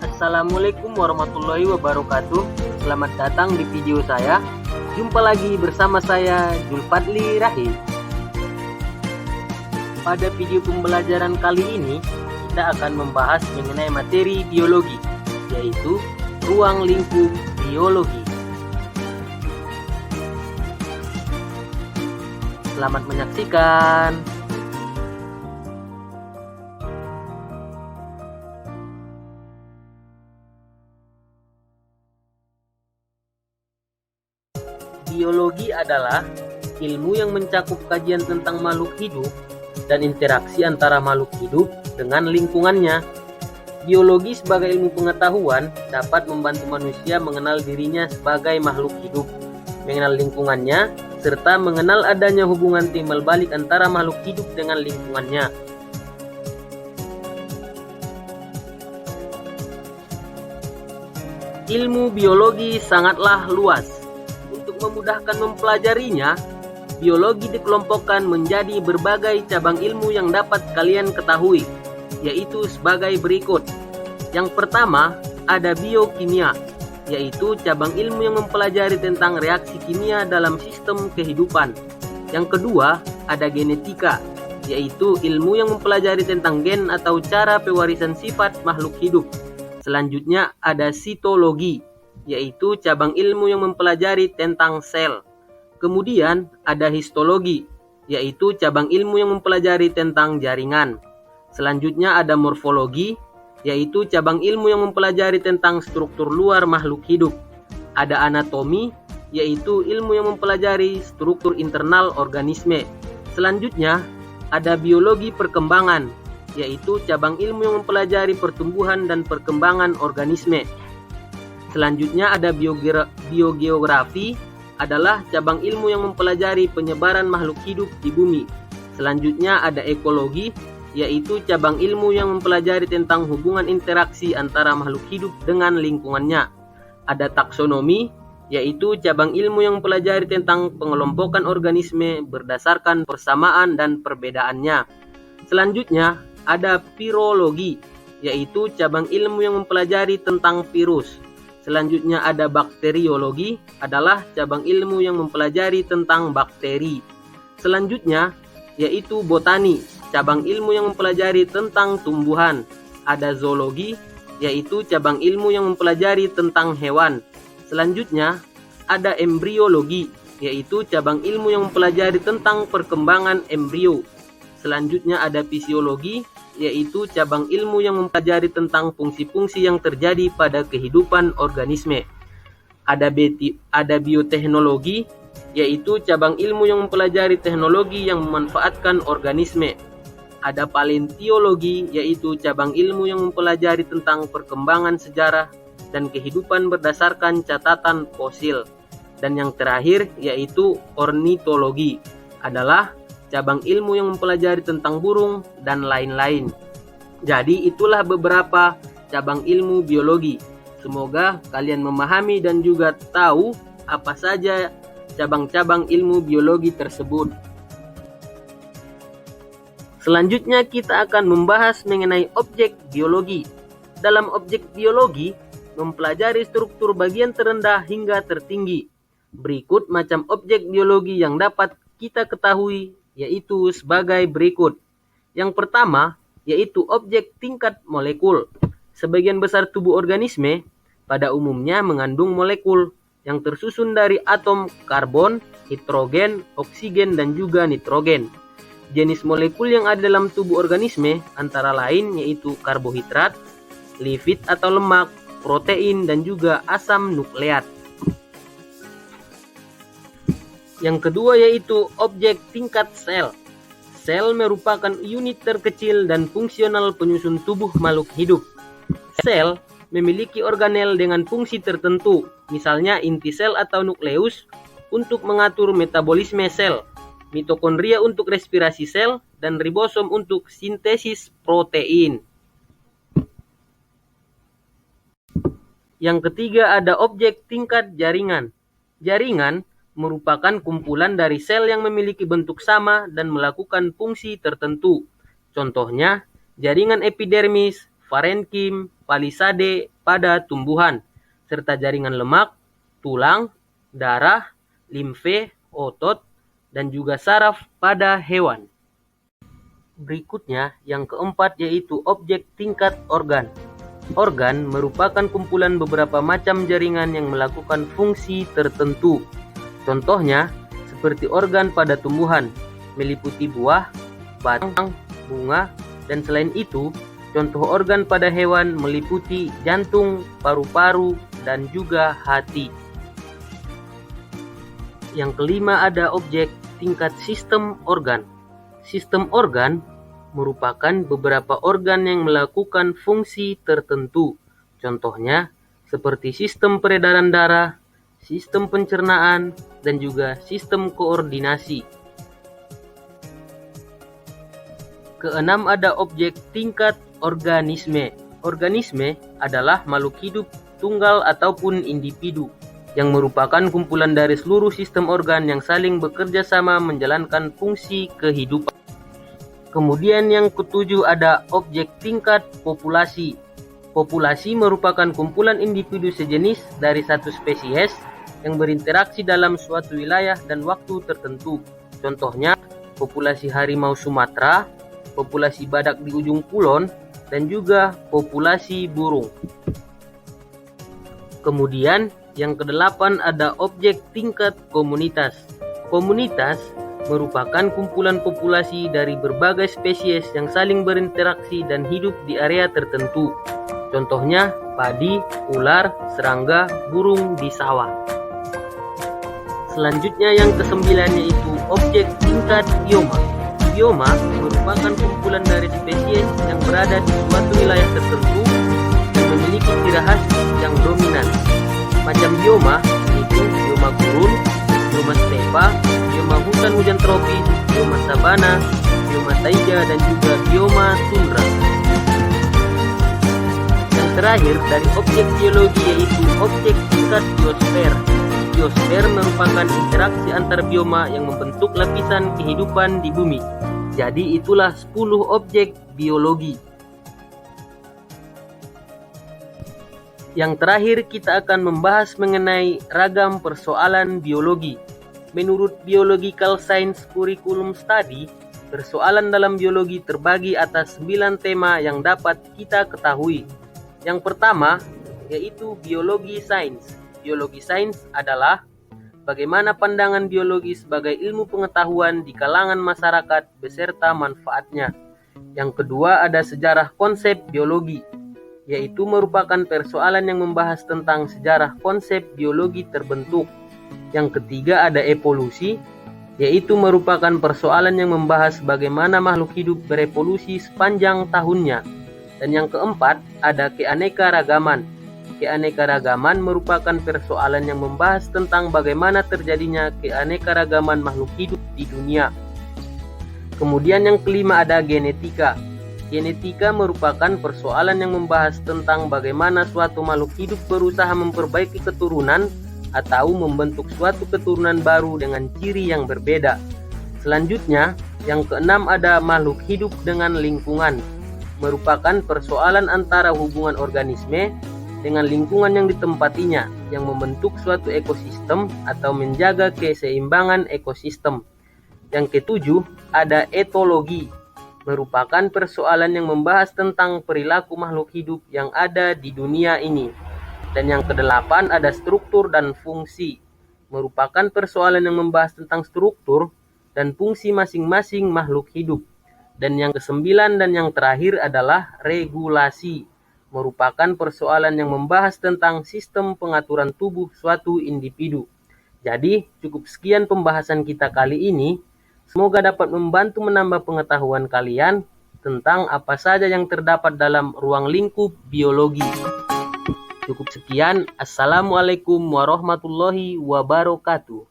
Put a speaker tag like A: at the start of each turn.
A: Assalamualaikum warahmatullahi wabarakatuh. Selamat datang di video saya. Jumpa lagi bersama saya Julfadli Rahim. Pada video pembelajaran kali ini kita akan membahas mengenai materi biologi, yaitu ruang lingkup biologi. Selamat menyaksikan. Biologi adalah ilmu yang mencakup kajian tentang makhluk hidup dan interaksi antara makhluk hidup dengan lingkungannya. Biologi sebagai ilmu pengetahuan dapat membantu manusia mengenal dirinya sebagai makhluk hidup, mengenal lingkungannya, serta mengenal adanya hubungan timbal balik antara makhluk hidup dengan lingkungannya. Ilmu biologi sangatlah luas. Untuk memudahkan mempelajarinya, biologi dikelompokkan menjadi berbagai cabang ilmu yang dapat kalian ketahui, yaitu sebagai berikut. Yang pertama, ada biokimia, yaitu cabang ilmu yang mempelajari tentang reaksi kimia dalam sistem kehidupan. Yang kedua, ada genetika, yaitu ilmu yang mempelajari tentang gen atau cara pewarisan sifat makhluk hidup. Selanjutnya ada sitologi, yaitu cabang ilmu yang mempelajari tentang sel. Kemudian ada histologi, yaitu cabang ilmu yang mempelajari tentang jaringan. Selanjutnya ada morfologi, yaitu cabang ilmu yang mempelajari tentang struktur luar makhluk hidup. Ada anatomi, yaitu ilmu yang mempelajari struktur internal organisme. Selanjutnya ada biologi perkembangan, yaitu cabang ilmu yang mempelajari pertumbuhan dan perkembangan organisme. Selanjutnya ada biogeografi, adalah cabang ilmu yang mempelajari penyebaran makhluk hidup di bumi. Selanjutnya ada ekologi, yaitu cabang ilmu yang mempelajari tentang hubungan interaksi antara makhluk hidup dengan lingkungannya. Ada taksonomi, yaitu cabang ilmu yang mempelajari tentang pengelompokan organisme berdasarkan persamaan dan perbedaannya. Selanjutnya ada virologi, yaitu cabang ilmu yang mempelajari tentang virus. Selanjutnya ada bakteriologi, adalah cabang ilmu yang mempelajari tentang bakteri. Selanjutnya yaitu botani, cabang ilmu yang mempelajari tentang tumbuhan. Ada zoologi, yaitu cabang ilmu yang mempelajari tentang hewan. Selanjutnya ada embriologi, yaitu cabang ilmu yang mempelajari tentang perkembangan embrio. Selanjutnya ada fisiologi, yaitu cabang ilmu yang mempelajari tentang fungsi-fungsi yang terjadi pada kehidupan organisme. Ada bioteknologi, yaitu cabang ilmu yang mempelajari teknologi yang memanfaatkan organisme. Ada paleontologi, yaitu cabang ilmu yang mempelajari tentang perkembangan sejarah dan kehidupan berdasarkan catatan fosil. Dan yang terakhir yaitu ornitologi, adalah cabang ilmu yang mempelajari tentang burung dan lain-lain. Jadi itulah beberapa cabang ilmu biologi. Semoga kalian memahami dan juga tahu apa saja cabang-cabang ilmu biologi tersebut. Selanjutnya kita akan membahas mengenai objek biologi. Dalam objek biologi, mempelajari struktur bagian terendah hingga tertinggi. Berikut macam objek biologi yang dapat kita ketahui, yaitu sebagai berikut. Yang pertama, yaitu objek tingkat molekul. Sebagian besar tubuh organisme pada umumnya mengandung molekul yang tersusun dari atom karbon, hidrogen, oksigen, dan juga nitrogen. Jenis molekul yang ada dalam tubuh organisme antara lain yaitu karbohidrat, lipid atau lemak, protein, dan juga asam nukleat. Yang kedua yaitu objek tingkat sel. Sel merupakan unit terkecil dan fungsional penyusun tubuh makhluk hidup. Sel memiliki organel dengan fungsi tertentu, misalnya inti sel atau nukleus untuk mengatur metabolisme sel, mitokondria untuk respirasi sel, dan ribosom untuk sintesis protein. Yang ketiga ada objek tingkat jaringan. Jaringan merupakan kumpulan dari sel yang memiliki bentuk sama dan melakukan fungsi tertentu. Contohnya, jaringan epidermis, parenkim, palisade, pada tumbuhan, serta jaringan lemak, tulang, darah, limfe, otot, dan juga saraf pada hewan. Berikutnya, yang keempat yaitu objek tingkat organ. Organ merupakan kumpulan beberapa macam jaringan yang melakukan fungsi tertentu. Contohnya, seperti organ pada tumbuhan, meliputi buah, batang, bunga, dan selain itu, contoh organ pada hewan meliputi jantung, paru-paru, dan juga hati. Yang kelima ada objek tingkat sistem organ. Sistem organ merupakan beberapa organ yang melakukan fungsi tertentu. Contohnya, seperti sistem peredaran darah, sistem pencernaan, dan juga sistem koordinasi. Keenam ada objek tingkat organisme. Organisme adalah makhluk hidup tunggal ataupun individu yang merupakan kumpulan dari seluruh sistem organ yang saling bekerja sama menjalankan fungsi kehidupan. Kemudian yang ketujuh ada objek tingkat populasi. Populasi merupakan kumpulan individu sejenis dari satu spesies yang berinteraksi dalam suatu wilayah dan waktu tertentu. Contohnya, populasi harimau Sumatera, populasi badak di ujung kulon, dan juga populasi burung. Kemudian yang kedelapan ada objek tingkat komunitas. Komunitas merupakan kumpulan populasi dari berbagai spesies yang saling berinteraksi dan hidup di area tertentu. Contohnya padi, ular, serangga, burung di sawah. Selanjutnya yang kesembilan yaitu objek tingkat bioma. Bioma merupakan kumpulan dari spesies yang berada di suatu wilayah tertentu dan memiliki ciri khas yang dominan. Macam bioma yaitu bioma gurun, bioma stepa, bioma hutan hujan tropis, bioma sabana, bioma taiga, dan juga bioma tundra. Yang terakhir dari objek biologi yaitu objek tingkat biosfer. Biosfer merupakan interaksi antar bioma yang membentuk lapisan kehidupan di bumi. Jadi itulah 10 objek biologi. Yang terakhir kita akan membahas mengenai ragam persoalan biologi. Menurut Biological Science Curriculum Study, persoalan dalam biologi terbagi atas 9 tema yang dapat kita ketahui. Yang pertama yaitu biologi sains. Biologi sains adalah bagaimana pandangan biologi sebagai ilmu pengetahuan di kalangan masyarakat beserta manfaatnya. Yang kedua ada sejarah konsep biologi, yaitu merupakan persoalan yang membahas tentang sejarah konsep biologi terbentuk. Yang ketiga ada evolusi, yaitu merupakan persoalan yang membahas bagaimana makhluk hidup berevolusi sepanjang tahunnya. Dan yang keempat ada keanekaragaman. Keanekaragaman merupakan persoalan yang membahas tentang bagaimana terjadinya keanekaragaman makhluk hidup di dunia. Kemudian yang kelima ada genetika. Genetika merupakan persoalan yang membahas tentang bagaimana suatu makhluk hidup berusaha memperbaiki keturunan atau membentuk suatu keturunan baru dengan ciri yang berbeda. Selanjutnya, yang keenam ada makhluk hidup dengan lingkungan. Merupakan persoalan antara hubungan organisme dengan lingkungan yang ditempatinya yang membentuk suatu ekosistem atau menjaga keseimbangan ekosistem. Yang ketujuh ada etologi. Merupakan persoalan yang membahas tentang perilaku makhluk hidup yang ada di dunia ini. Dan yang kedelapan ada struktur dan fungsi. Merupakan persoalan yang membahas tentang struktur dan fungsi masing-masing makhluk hidup. Dan yang kesembilan dan yang terakhir adalah regulasi. Merupakan persoalan yang membahas tentang sistem pengaturan tubuh suatu individu. Jadi, cukup sekian pembahasan kita kali ini. Semoga dapat membantu menambah pengetahuan kalian tentang apa saja yang terdapat dalam ruang lingkup biologi. Cukup sekian. Assalamualaikum warahmatullahi wabarakatuh.